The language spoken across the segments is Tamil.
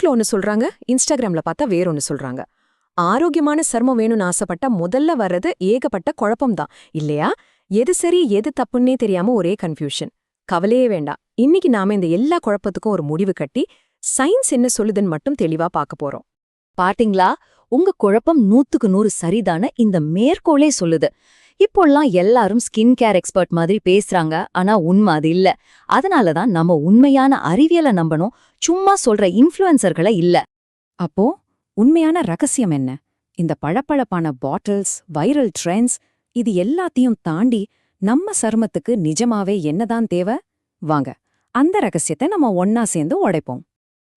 புக்ல ஒன்னு சொல்றாங்க, இன்ஸ்டாகிராம்ல பார்த்தா வேறொன்னு சொல்றாங்க. ஆரோக்கியமான சர்மம் வேணும்னு ஆசைப்பட்டா முதல்ல வர்றது ஏகப்பட்ட குழப்பம்தான் இல்லையா? எது சரி எது தப்புன்னே தெரியாம ஒரே கன்ஃபியூஷன். கவலையே வேண்டாம், இன்னைக்கு நாம இந்த எல்லா குழப்பத்துக்கும் ஒரு முடிவு கட்டி சயின்ஸ் என்ன சொல்லுதுன்னு மட்டும் தெளிவா பார்க்க போறோம். பாத்தீங்களா, உங்க குழப்பம் 100க்கு 100 சரிதான இந்த மேற்கோளே சொல்லுது. இப்போல்லாம் எல்லாரும் ஸ்கின் கேர் எக்ஸ்பர்ட் மாதிரி பேசுறாங்க, ஆனா உண்மை அது இல்ல. அதனாலதான் நம்ம உண்மையான அறிவியலை நம்பணும், சும்மா சொல்ற இன்ஃப்ளூயன்சர்களை இல்ல. அப்போ உண்மையான ரகசியம் என்ன? இந்த பளபளப்பான பாட்டில்ஸ், வைரல் ட்ரெண்ட்ஸ், இது எல்லாத்தையும் தாண்டி நம்ம சருமத்துக்கு நிஜமாவே என்னதான் தேவை? வாங்க, அந்த ரகசியத்தை நம்ம ஒன்னா சேர்ந்து உடைப்போம்.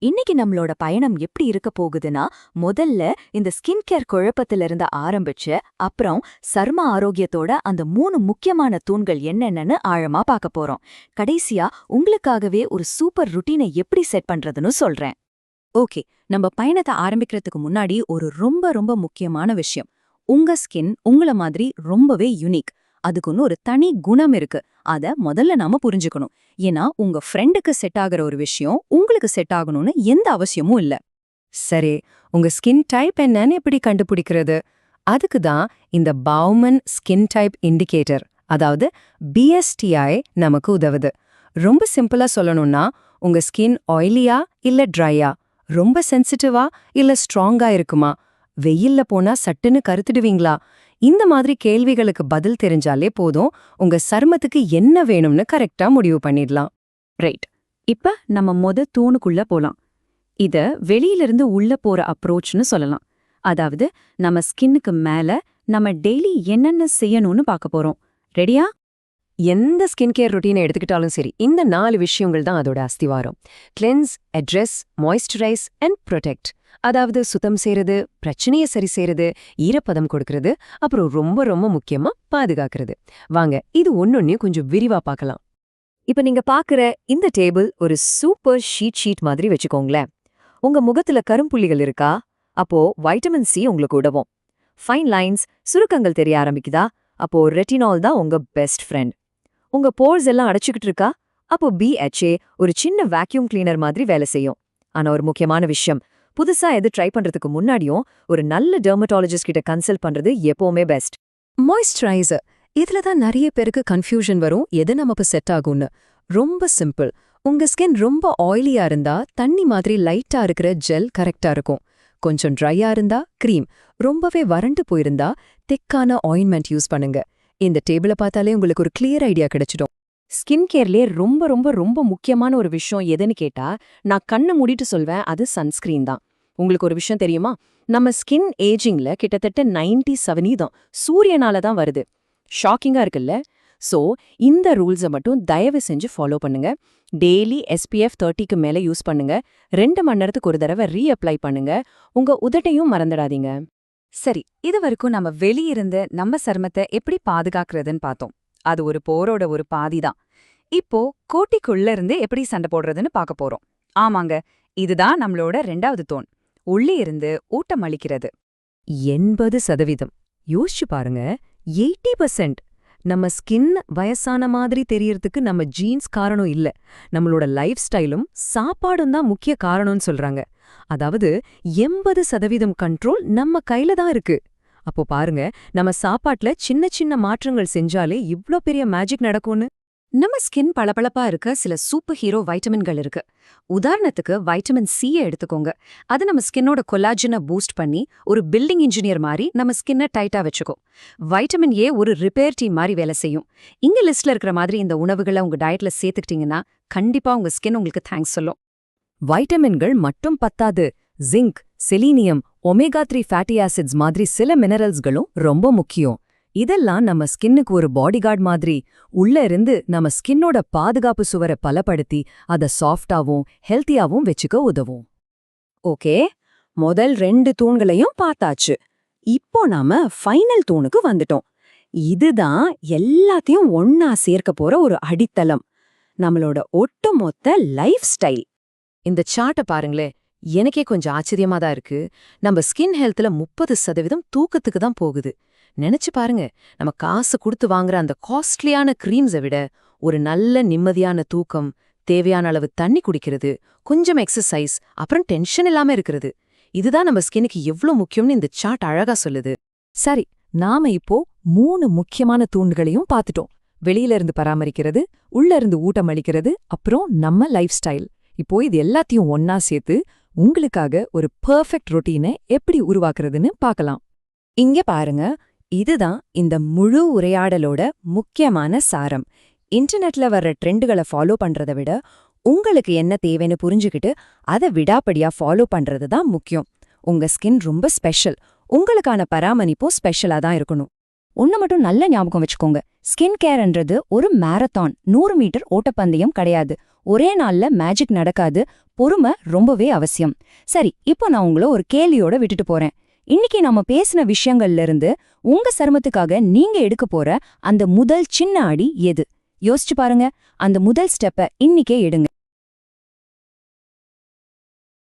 இன்னைக்கு நம்மளோட பயணம் எப்படி இருக்க போகுதுன்னா, முதல்ல இந்த ஸ்கின் கேர் குழப்பத்திலிருந்து ஆரம்பிச்சு, அப்புறம் சர்ம ஆரோக்கியத்தோட அந்த 3 முக்கியமான தூண்கள் என்னென்னு ஆழமா பார்க்க போறோம். கடைசியா உங்களுக்காகவே ஒரு சூப்பர் ருட்டீனை எப்படி செட் பண்றதுன்னு சொல்றேன். ஓகே, நம்ம பயணத்தை ஆரம்பிக்கிறதுக்கு முன்னாடி ஒரு ரொம்ப ரொம்ப முக்கியமான விஷயம். உங்க ஸ்கின் உங்கள மாதிரி ரொம்பவே யூனிக். அதுக்குன்னு ஒரு தனி குணம் இருக்கு. அத முதல்ல நாம புரிஞ்சுக்கணும். ஏன்னா உங்க ஃப்ரெண்டுக்கு செட் ஆகுற ஒரு விஷயம் உங்களுக்கு செட் ஆகணும்னு எந்த அவசியமும் இல்ல. சரி, உங்க ஸ்கின் டைப் என்னன்னு எப்படி கண்டுபிடிக்கிறது? அதுக்கு தான் இந்த பவுமன் ஸ்கின் டைப் இண்டிகேட்டர், அதாவது BSTI நமக்கு உதவுது. ரொம்ப சிம்பிளா சொல்லணும்னா, உங்க ஸ்கின் ஆயிலியா இல்ல ட்ரையா, ரொம்ப சென்சிட்டிவா இல்ல ஸ்ட்ராங்கா இருக்குமா, வெயில்ல போனா சட்டுன்னு கருத்துடுவீங்களா, இந்த மாதிரி கேள்விகளுக்கு பதில் தெரிஞ்சாலே போதும், உங்க சருமத்துக்கு என்ன வேணும்னு கரெக்டா முடிவு பண்ணிடலாம். ரைட், இப்ப நம்ம தூணுக்குள்ள போலாம். இத வெளியிலிருந்து உள்ள போற அப்ரோச்னு சொல்லலாம். அதாவது நம்ம ஸ்கின்னுக்கு மேல நம்ம டெய்லி என்னென்ன செய்யணும்னு பார்க்க போறோம். ரெடியா? எந்த ஸ்கின் கேர் ரொட்டீனை எடுத்துக்கிட்டாலும் சரி, இந்த 4 விஷயங்கள் தான் அதோட அஸ்திவாரம். Cleanse, address, moisturise and protect. அதாவது சுத்தம் செய்யறது, பிரச்சனையை சரி செய்யறது, ஈரப்பதம் கொடுக்கறது, அப்புறம் ரொம்ப ரொம்ப முக்கியமா பாதுகாக்கிறது. வாங்க, இது ஒன்னொன்னையும் கொஞ்சம் விரிவா பார்க்கலாம். இப்ப நீங்க பாக்குற இந்த டேபிள் ஒரு சூப்பர் ஷீட் மாதிரி வச்சுக்கோங்களேன். உங்க முகத்துல கரும்புள்ளிகள் இருக்கா? அப்போ வைட்டமின் C உங்களுக்கு உதவும். ஃபைன் லைன்ஸ், சுருக்கங்கள் தெரிய ஆரம்பிக்குதா? அப்போ ரெட்டினால் தான் உங்க பெஸ்ட் ஃப்ரெண்ட். உங்க போர்ஸ் எல்லாம் அடைச்சுக்கிட்டு இருக்கா? அப்போ BHA ஒரு சின்ன வேக்யூம் கிளீனர் மாதிரி வேலை செய்யும். ஆனா ஒரு முக்கியமான விஷயம், புதுசா எது ட்ரை பண்றதுக்கு முன்னாடியும் ஒரு நல்ல டெர்மட்டாலஜிஸ்ட் கிட்ட கன்சல்ட் பண்றது எப்பவுமே பெஸ்ட். மாய்ஸ்சரைசர், இதுல தான் நிறைய பேருக்கு கன்ஃபியூஷன் வரும், எது நமக்கு செட் ஆகும்னு. ரொம்ப சிம்பிள். உங்க ஸ்கின் ரொம்ப ஆயிலியா இருந்தா தண்ணி மாதிரி லைட்டா இருக்கிற ஜெல் கரெக்டா இருக்கும். கொஞ்சம் ட்ரையா இருந்தா க்ரீம், ரொம்பவே வறண்டு போயிருந்தா திக்கான ஆயின்மெண்ட் யூஸ் பண்ணுங்க. இந்த டேபிளை பார்த்தாலே உங்களுக்கு ஒரு கிளியர் ஐடியா கிடைச்சிடும். ஸ்கின் கேர்லயே ரொம்ப ரொம்ப ரொம்ப முக்கியமான ஒரு விஷயம் எதுன்னு கேட்டா, நான் கண்ணை மூடிட்டு சொல்வேன், அது சன்ஸ்கிரீன் தான். உங்களுக்கு ஒரு விஷயம் தெரியுமா? நம்ம ஸ்கின் ஏஜிங்ல கிட்டத்தட்ட 90% சூரியனால தான் வருது. ஷாக்கிங்கா இருக்குல்ல? சோ இந்த ரூல்ஸை மட்டும் தயவு செஞ்சு ஃபாலோ பண்ணுங்க. டெய்லி SPF 30க்கு மேல யூஸ் பண்ணுங்க. 2 மணி நேரத்துக்கு ஒரு தடவை ரீஅப்ளை பண்ணுங்க. உங்க உதட்டையும் மறந்துடாதீங்க. சரி, இது வரைக்கும் நம்ம வெளியிருந்து நம்ம சருமத்தை எப்படி பாதுகாக்கிறதுன்னு பார்த்தோம். அது ஒரு போரோட ஒரு பாதி தான். இப்போ கோட்டிக்குள்ள இருந்து எப்படி சண்டை போடுறதுன்னு பார்க்க போறோம். ஆமாங்க, இதுதான் நம்மளோட 2வது தோன். உள்ளே இருந்து ஊட்டம் அளிக்கிறது. 80%. யோசிச்சு பாருங்க, 80%. நம்ம ஸ்கின் வயசான மாதிரி தெரியறதுக்கு நம்ம ஜீன்ஸ் காரணம் இல்ல, நம்மளோட லைஃப் ஸ்டைலும் சாப்பாடும் தான் முக்கிய காரணம்னு சொல்றாங்க. அதாவது 80% கண்ட்ரோல் நம்ம கையில தான் இருக்கு. அப்போ பாருங்க, நம்ம சாப்பாட்டுல சின்ன சின்ன மாற்றங்கள் செஞ்சாலே இவ்ளோ பெரிய மேஜிக் நடக்கும்னு. நம்ம ஸ்கின் பளபளப்பா இருக்க சில சூப்பர் ஹீரோ வைட்டமின்கள் இருக்கு. உதாரணத்துக்கு வைட்டமின் C எடுத்துக்கோங்க. அது நம்ம ஸ்கின்னோட கொலாஜனை பூஸ்ட் பண்ணி ஒரு பில்டிங் இன்ஜினியர் மாதிரி நம்ம ஸ்கின்னை டைட்டா வச்சுக்கும். வைட்டமின் A ஒரு ரிப்பேர் டீம் மாதிரி வேலை செய்யும். இங்க லிஸ்ட்ல இருக்கிற மாதிரி இந்த உணவுகளை உங்க டயட்ல சேர்த்துக்கிட்டீங்கன்னா கண்டிப்பா உங்க ஸ்கின் உங்களுக்கு தேங்க்ஸ் சொல்லும். வைட்டமின்கள் மட்டும் பத்தாது, zinc, selenium, omega 3 fatty acids மாதிரி சில மினரல்ஸ்களும் ரொம்ப முக்கியம். இதெல்லாம் நம்ம ஸ்கின்னுக்கு ஒரு பாடிகார்ட் மாதிரி, உள்ள இருந்து நம்ம ஸ்கின்னோட பாதுகாப்பு சுவரை பலப்படுத்தி அதை சாஃப்டாவும் ஹெல்த்தியாவும் வச்சுக்க உதவும். ஓகே, முதல் 2 தூண்களையும் பார்த்தாச்சு. இப்போ நாம ஃபைனல் தூணுக்கு வந்துட்டோம். இதுதான் எல்லாத்தையும் ஒன்னா சேர்க்க போற ஒரு அடித்தளம், நம்மளோட ஒட்டுமொத்த லைஃப் ஸ்டைல். இந்த சார்ட்டை பாருங்களே, எனக்கே கொஞ்சம் ஆச்சரியமா தான் இருக்கு. நம்ம ஸ்கின் ஹெல்த்ல 30% தூக்கத்துக்கு தான் போகுது. நினைச்சு பாருங்க, நம்ம காசு கொடுத்து வாங்குற அந்த காஸ்ட்லியான கிரீம்ஸை விட ஒரு நல்ல நிம்மதியான தூக்கம், தேவையான அளவு தண்ணி குடிக்கிறது, கொஞ்சம் எக்ஸசைஸ், அப்புறம் டென்ஷன் இல்லாம இருக்கிறது. இதுதான் நம்ம ஸ்கின்னுக்கு எவ்ளோ முக்கியம்னு இந்த சார்ட் அழகா சொல்லுது. சரி, நாம இப்போ 3 முக்கியமான தூண்களையும் பார்த்துட்டோம். வெளியில இருந்து பராமரிக்கிறது, உள்ள இருந்து ஊட்டம் அளிக்கிறது, அப்புறம் நம்ம லைஃப் ஸ்டைல். இப்போ இது எல்லாத்தையும் ஒன்னா சேர்த்து உங்களுக்காக ஒரு பெர்ஃபெக்ட் ரொட்டீனை எப்படி உருவாக்குறதுன்னு பார்க்கலாம். இங்க பாருங்க, இதுதான் இந்த முழு உரையாடலோட முக்கியமான சாரம். இன்டர்நெட்ல வர்ற ட்ரெண்டுகளை ஃபாலோ பண்றதை விட உங்களுக்கு என்ன தேவைன்னு புரிஞ்சுக்கிட்டு அதை விடாப்படியா ஃபாலோ பண்றது தான் முக்கியம். உங்க ஸ்கின் ரொம்ப ஸ்பெஷல், உங்களுக்கான பராமரிப்பும் ஸ்பெஷலா தான் இருக்கணும். ஒன்னு மட்டும் நல்ல ஞாபகம் வச்சுக்கோங்க, ஸ்கின் கேர்ன்றது ஒரு மாரத்தான், 100 மீட்டர் ஓட்டப்பந்தயம் கிடையாது. ஒரே நாள்ல மேஜிக் நடக்காது, பொறுமை ரொம்பவே அவசியம். சரி, இப்போ நான் உங்களை ஒரு கேள்வியோட விட்டுட்டு போறேன். இன்னைக்கு நாம பேசின விஷயங்கள்ல இருந்து உங்க சருமத்துக்காக நீங்க எடுக்க போற அந்த முதல் சின்ன அடி எது? யோசிச்சு பாருங்க. அந்த முதல் ஸ்டெப்பை இன்னிக்கே எடுங்க.